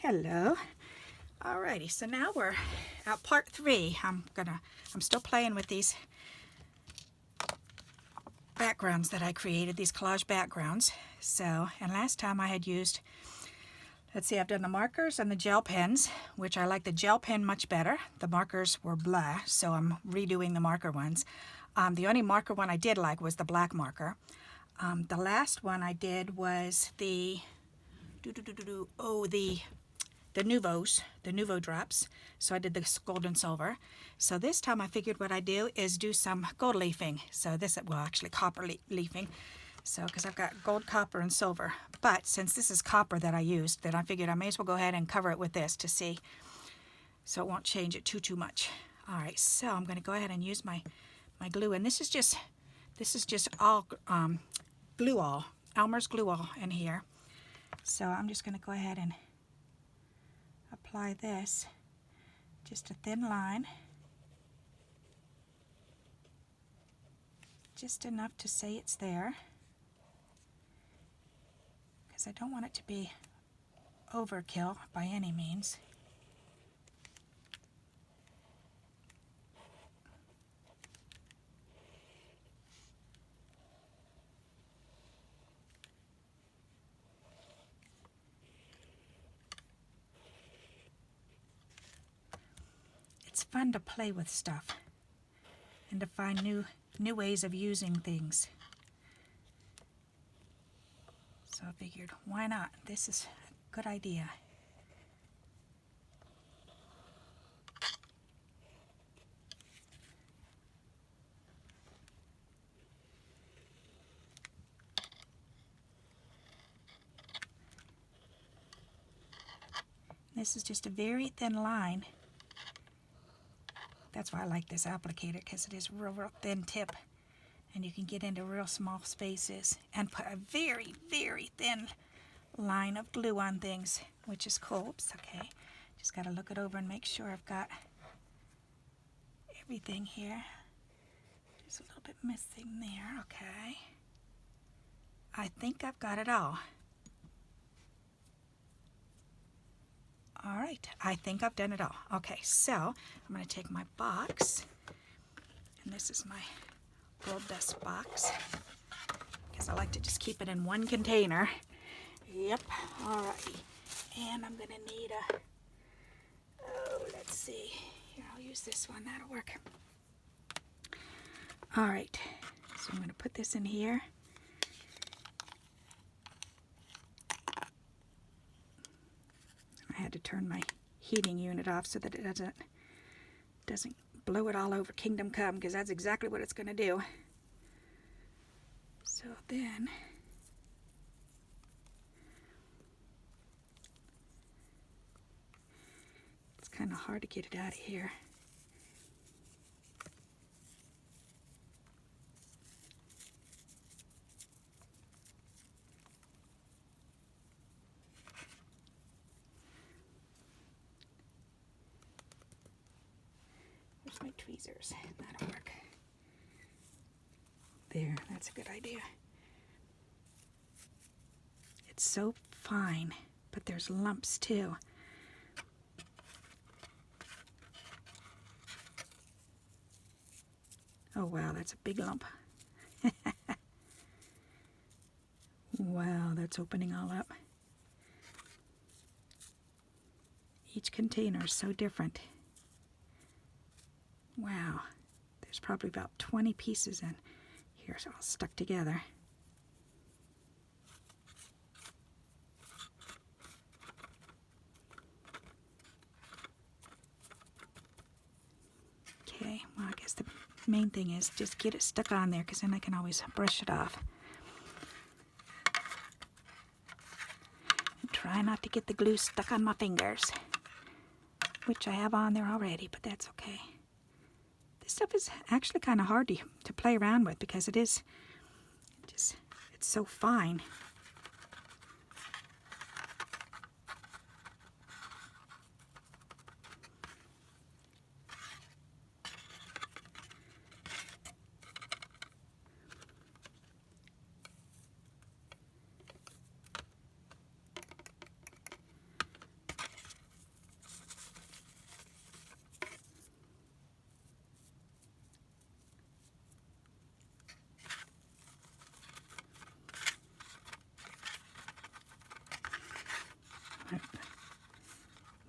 Hello. Alrighty, so now we're at part 3. I'm still playing with these backgrounds that I created, these collage backgrounds. So, and last time I had used, let's see, I've done the markers and the gel pens, which I like the gel pen much better. The markers were blah, so I'm redoing the marker ones. The only marker one I did like was the black marker. The last one I did was the Nouveau drops. So I did the gold and silver. So this time I figured what I do is do some gold leafing. So this, well, actually copper leafing. So, because I've got gold, copper, and silver. But since this is copper that I used, then I figured I may as well go ahead and cover it with this to see. So it won't change it too much. All right, so I'm going to go ahead and use my glue. And this is just all glue all, Elmer's glue all in here. So I'm just going to go ahead and apply this, just a thin line, just enough to say it's there, because I don't want it to be overkill by any means. It's fun to play with stuff and to find new ways of using things. So I figured, why not? This is a good idea. This is just a very thin line. That's why I like this applicator, because it is real thin tip, and you can get into real small spaces and put a very, very thin line of glue on things, which is cool. Oops, okay. Just got to look it over and make sure I've got everything here. There's a little bit missing there. Okay. I think I've got it all. All right, I think I've done it all. Okay, so I'm going to take my box, and this is my gold dust box, because I like to just keep it in one container. Yep, all righty. And I'm going to need let's see. Here, I'll use this one. That'll work. All right, so I'm going to put this in here. I had to turn my heating unit off so that it doesn't blow it all over Kingdom Come, because that's exactly what it's going to do. So then it's kind of hard to get it out of here. My tweezers, that'll work. There, that's a good idea. It's so fine, but there's lumps too. Oh wow, that's a big lump. Wow, that's opening all up. Each container is so different. Wow, there's probably about 20 pieces in here, so all stuck together. Okay, well, I guess the main thing is just get it stuck on there, because then I can always brush it off. And try not to get the glue stuck on my fingers, which I have on there already, but that's okay. This stuff is actually kind of hard to play around with, because it's so fine.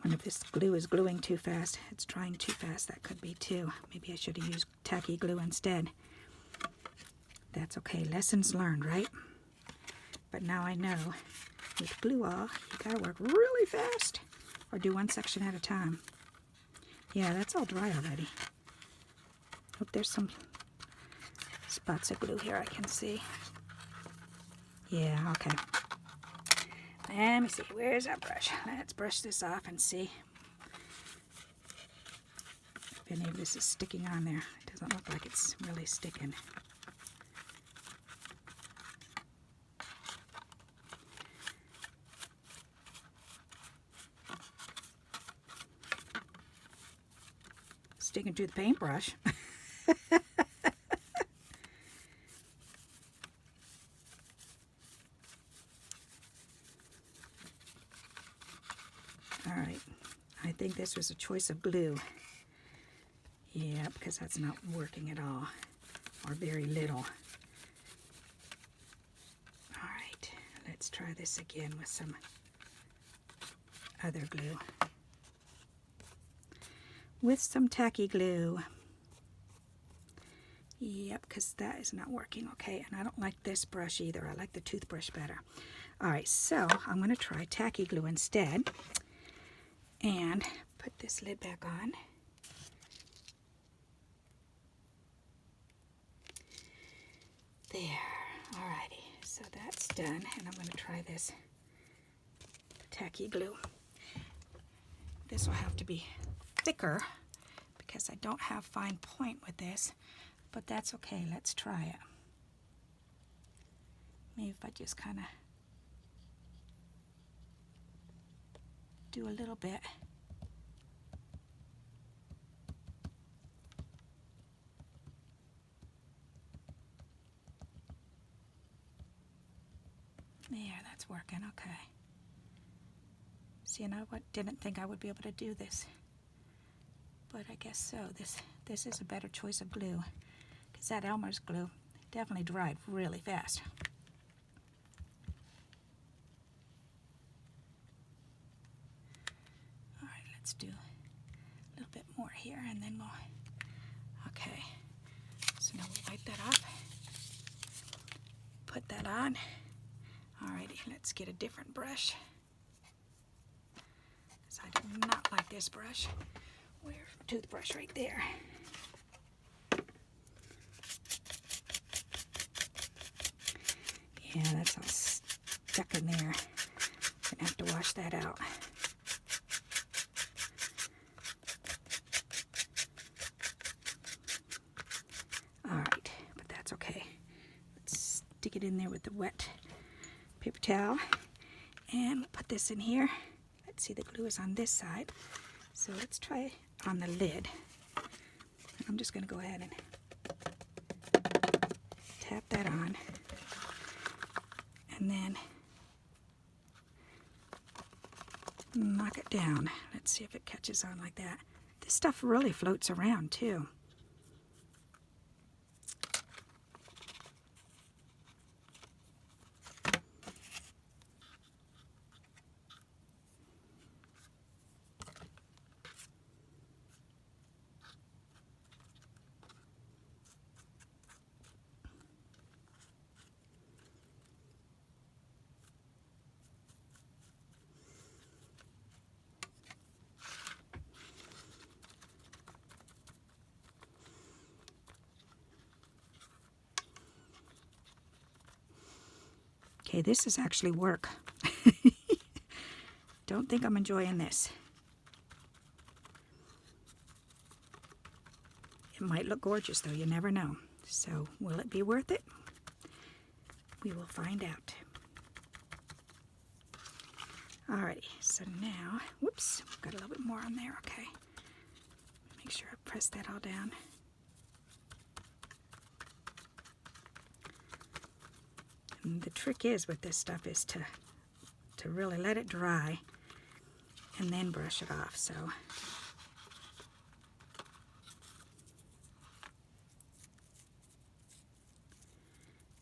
wonder if this glue is gluing too fast. It's drying too fast. That could be too. Maybe I should have used tacky glue instead. That's okay. Lessons learned, right? But now I know with glue all, you gotta work really fast or do one section at a time. Yeah, that's all dry already. Oh, there's some spots of glue here I can see. Yeah, okay. Let me see, where's our brush? Let's brush this off and see if any of this is sticking on there. It doesn't look like it's really sticking. Sticking to the paintbrush. Alright, I think this was a choice of glue. Yeah, because that's not working at all, or very little. Alright, let's try this again with some other glue. With some tacky glue. Yep, because that is not working okay, and I don't like this brush either. I like the toothbrush better. Alright, so I'm going to try tacky glue instead. And put this lid back on. There. Alrighty, so that's done, and I'm going to try this tacky glue. This will have to be thicker because I don't have fine point with this, but that's okay. Let's try it. Maybe if I just kind of do a little bit. There, that's working, okay. See, and I didn't think I would be able to do this, but I guess so. This is a better choice of glue, because that Elmer's glue definitely dried really fast. All right, let's do a little bit more here, and then we'll, okay. So now we'll wipe that off, put that on. Alrighty, let's get a different brush. Because I do not like this brush. Where's the toothbrush? Right there. Yeah, that's all stuck in there. Gonna have to wash that out. Alright, but that's okay. Let's stick it in there with the wet paper towel, and we'll put this in here. Let's see, the glue is on this side, so let's try on the lid. I'm just going to go ahead and tap that on, and then knock it down. Let's see if it catches on like that. This stuff really floats around too. Okay, this is actually work. Don't think I'm enjoying this. It might look gorgeous though, you never know. So, will it be worth it? We will find out. Alrighty, so now, whoops, got a little bit more on there, okay. Make sure I press that all down. And the trick is with this stuff is to really let it dry and then brush it off. So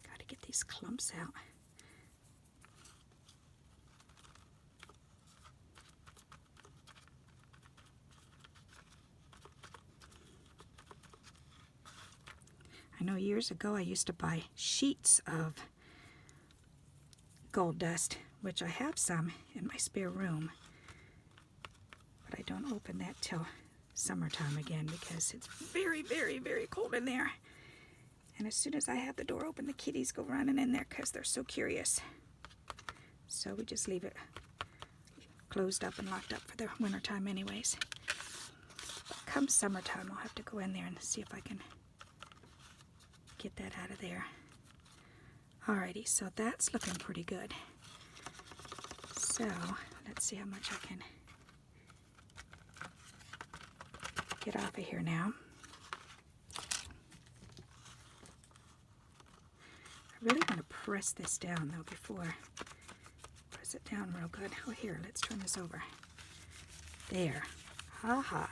got to get these clumps out. I know years ago I used to buy sheets of gold dust, which I have some in my spare room, but I don't open that till summertime again because it's very, very, very cold in there. And as soon as I have the door open, the kitties go running in there because they're so curious. So we just leave it closed up and locked up for the wintertime anyways. But come summertime, I'll have to go in there and see if I can get that out of there. Alrighty, so that's looking pretty good. So let's see how much I can get off of here now. I really want to press this down though before. Press it down real good. Oh, here, let's turn this over. There. Haha.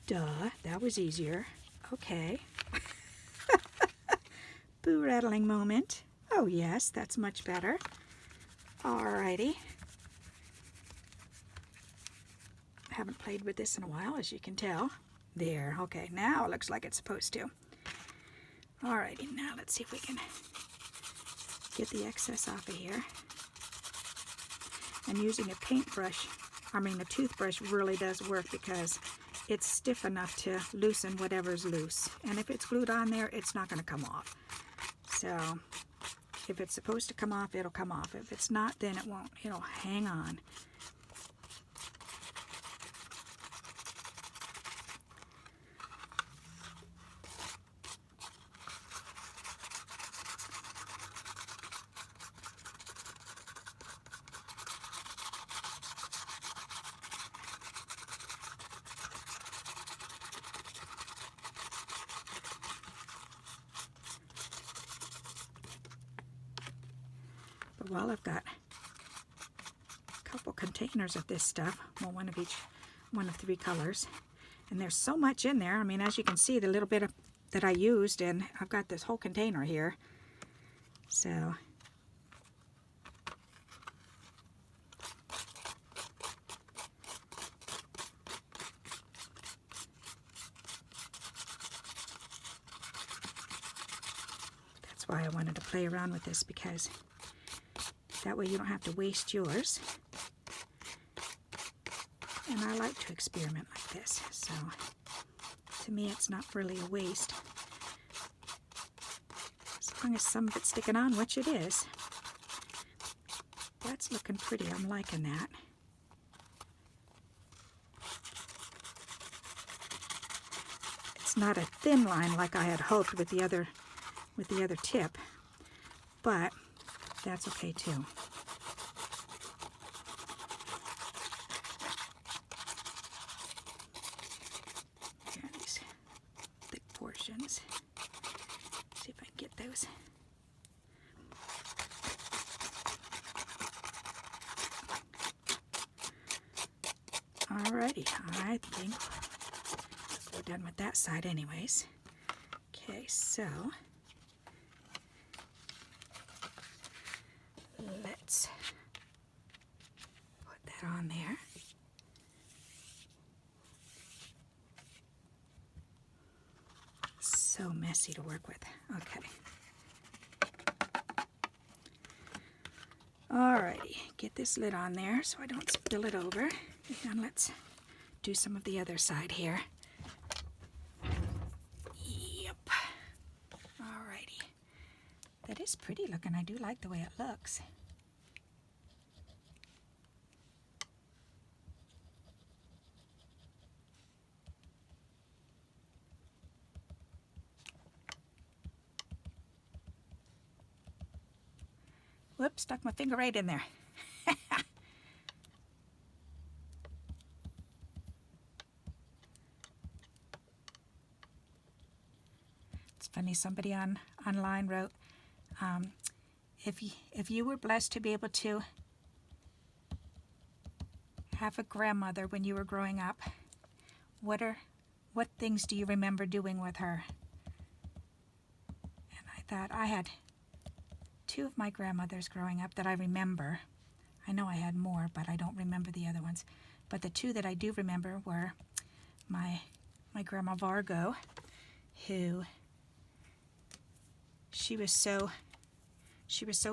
Duh, that was easier. Okay. Boo rattling moment. Oh yes, that's much better. Alrighty. I haven't played with this in a while, as you can tell. There, okay, now it looks like it's supposed to. Alrighty, now let's see if we can get the excess off of here. And using a paintbrush, a toothbrush really does work because it's stiff enough to loosen whatever's loose. And if it's glued on there, it's not going to come off. So if it's supposed to come off, it'll come off. If it's not, then it won't. It'll hang on. But while I've got a couple containers of this stuff, well, one of 3 colors, and there's so much in there. I mean, as you can see, the little bit that I used, and I've got this whole container here. So that's why I wanted to play around with this, because that way you don't have to waste yours. And I like to experiment like this, so to me it's not really a waste. As long as some of it's sticking on, which it is. That's looking pretty, I'm liking that. It's not a thin line like I had hoped with the other tip, but that's okay too. Here are these thick portions. See if I can get those. Alrighty, I think we're done with that side anyways. Okay, so let's put that on there. So messy to work with. Okay. Alrighty, get this lid on there so I don't spill it over. And let's do some of the other side here. Yep. Alrighty. That is pretty looking. I do like the way it looks. Whoops, stuck my finger right in there. It's funny, somebody online wrote, if you were blessed to be able to have a grandmother when you were growing up, what things do you remember doing with her? And I thought, I had 2 of my grandmothers growing up that I remember. I know I had more, but I don't remember the other ones. But the 2 that I do remember were my grandma Vargo, who she was so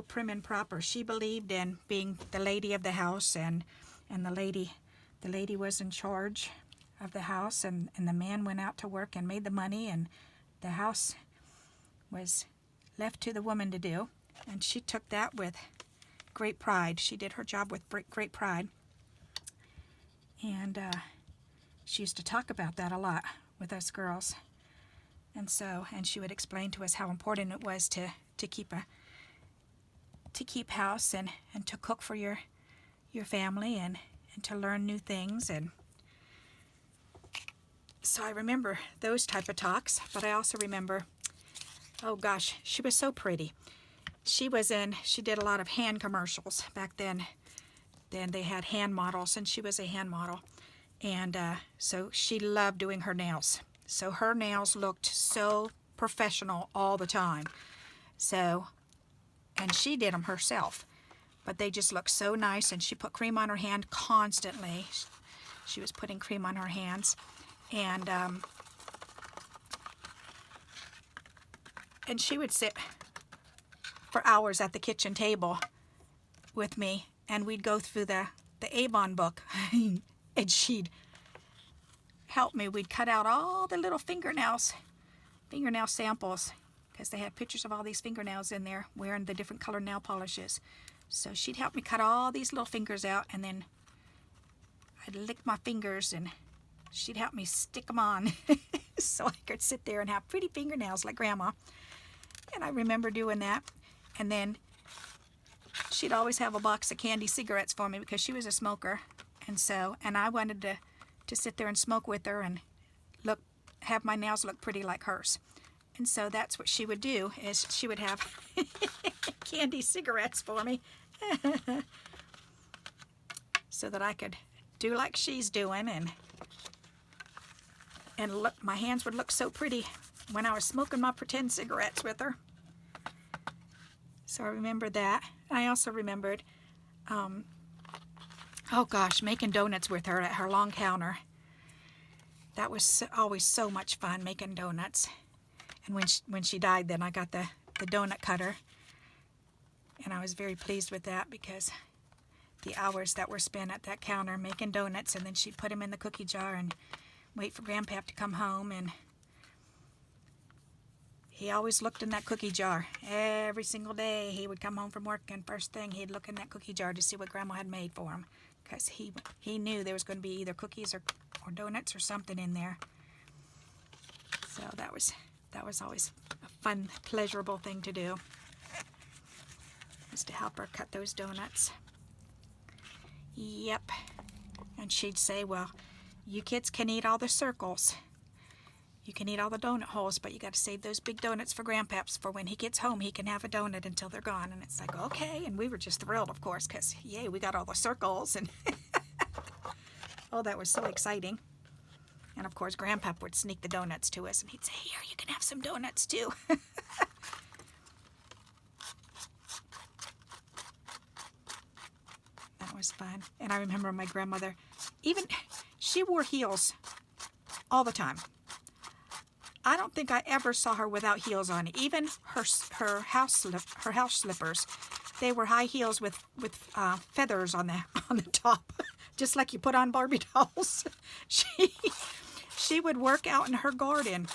prim and proper. She believed in being the lady of the house, and the lady was in charge of the house, and the man went out to work and made the money, and the house was left to the woman to do. And she took that with great pride. She did her job with great pride. And she used to talk about that a lot with us girls. And she would explain to us how important it was to keep house and to cook for your family and to learn new things. And so I remember those type of talks, but I also remember, oh gosh, she was so pretty. She did a lot of hand commercials back then. Then they had hand models, and she was a hand model. And so she loved doing her nails. So her nails looked so professional all the time. So, and she did them herself, but they just looked so nice. And she put cream on her hand constantly. She was putting cream on her hands. And she would sit for hours at the kitchen table with me, and we'd go through the Avon book, and she'd help me. We'd cut out all the little fingernail samples, because they had pictures of all these fingernails in there wearing the different colored nail polishes. So she'd help me cut all these little fingers out, and then I'd lick my fingers, and she'd help me stick them on so I could sit there and have pretty fingernails like Grandma. And I remember doing that. And then she'd always have a box of candy cigarettes for me, because she was a smoker. And I wanted to sit there and smoke with her and have my nails look pretty like hers. And so that's what she would do, is she would have candy cigarettes for me so that I could do like she's doing, and look, my hands would look so pretty when I was smoking my pretend cigarettes with her. So I remember that. I also remembered, oh gosh, making donuts with her at her long counter. That was always so much fun, making donuts. And when she died, then I got the donut cutter. And I was very pleased with that, because the hours that were spent at that counter making donuts, and then she'd put them in the cookie jar and wait for Grandpap to come home. And he always looked in that cookie jar. Every single day he would come home from work, and first thing he'd look in that cookie jar to see what Grandma had made for him, because he knew there was going to be either cookies or donuts or something in there. So that was always a fun, pleasurable thing to do, was to help her cut those donuts. Yep. And she'd say, well, you kids can eat all the circles. You can eat all the donut holes, but you got to save those big donuts for Grandpaps, for when he gets home he can have a donut until they're gone. And it's like, okay. And we were just thrilled, of course, because yay, we got all the circles. And oh, that was so exciting. And of course Grandpap would sneak the donuts to us, and he'd say, here, you can have some donuts too. That was fun. And I remember my grandmother, she wore heels all the time. I don't think I ever saw her without heels on. Even her house slippers, they were high heels with feathers on the top, just like you put on Barbie dolls. She would work out in her garden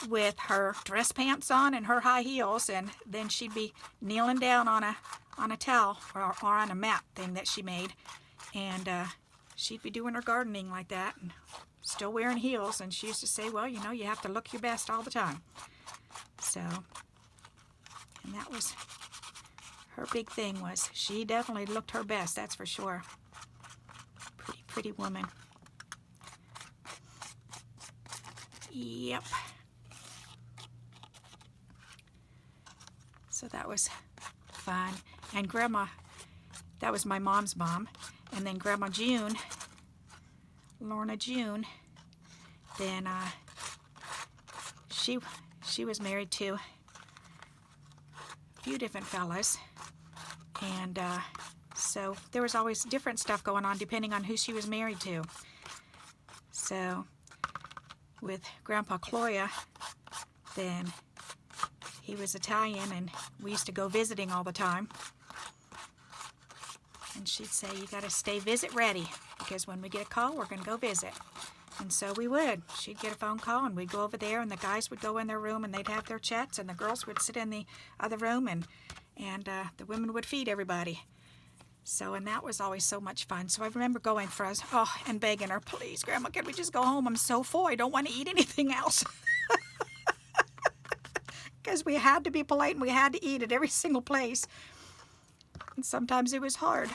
with her dress pants on and her high heels, and then she'd be kneeling down on a towel or on a mat thing that she made, and she'd be doing her gardening like that, and still wearing heels. And she used to say, well, you know, you have to look your best all the time. So, and that was her big thing, was she definitely looked her best, that's for sure. Pretty woman. Yep. So that was fun. And Grandma, that was my mom's mom. And then Grandma June, Lorna June, then she was married to a few different fellas. And so there was always different stuff going on depending on who she was married to. So with Grandpa Cloya, then He was Italian, and we used to go visiting all the time. And she'd say, you got to stay visit ready, because when we get a call, we're going to go visit. And so we would. She'd get a phone call, and we'd go over there, and the guys would go in their room, and they'd have their chats, and the girls would sit in the other room, and the women would feed everybody. So, and that was always so much fun. So I remember going for us, and begging her, please, Grandma, can we just go home? I'm so full. I don't want to eat anything else. Because we had to be polite, and we had to eat at every single place. And sometimes it was hard.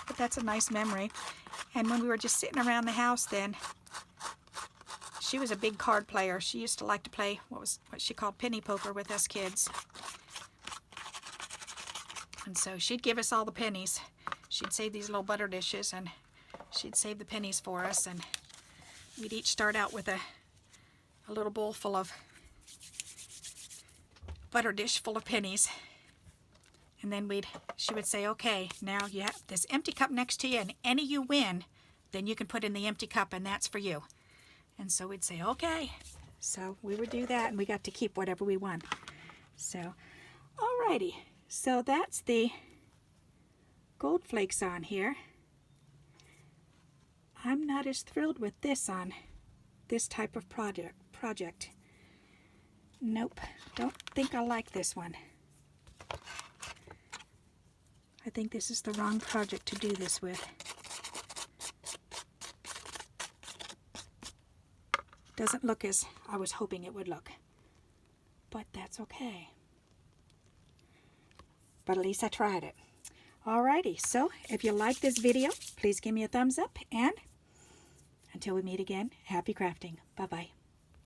But that's a nice memory. And when we were just sitting around the house then, she was a big card player. She used to like to play what she called penny poker with us kids. And so she'd give us all the pennies. She'd save these little butter dishes, and she'd save the pennies for us. And we'd each start out with a little bowl full of butter dish full of pennies. And then she would say, okay, now you have this empty cup next to you, and any you win, then you can put in the empty cup, and that's for you. And so we'd say, okay. So we would do that, and we got to keep whatever we won. So, alrighty. So that's the gold flakes on here. I'm not as thrilled with this on this type of project. Nope, don't think I like this one. I think this is the wrong project to do this with. Doesn't look as I was hoping it would look. But that's okay. But at least I tried it. Alrighty, so if you like this video, please give me a thumbs up, and until we meet again, happy crafting. Bye-bye.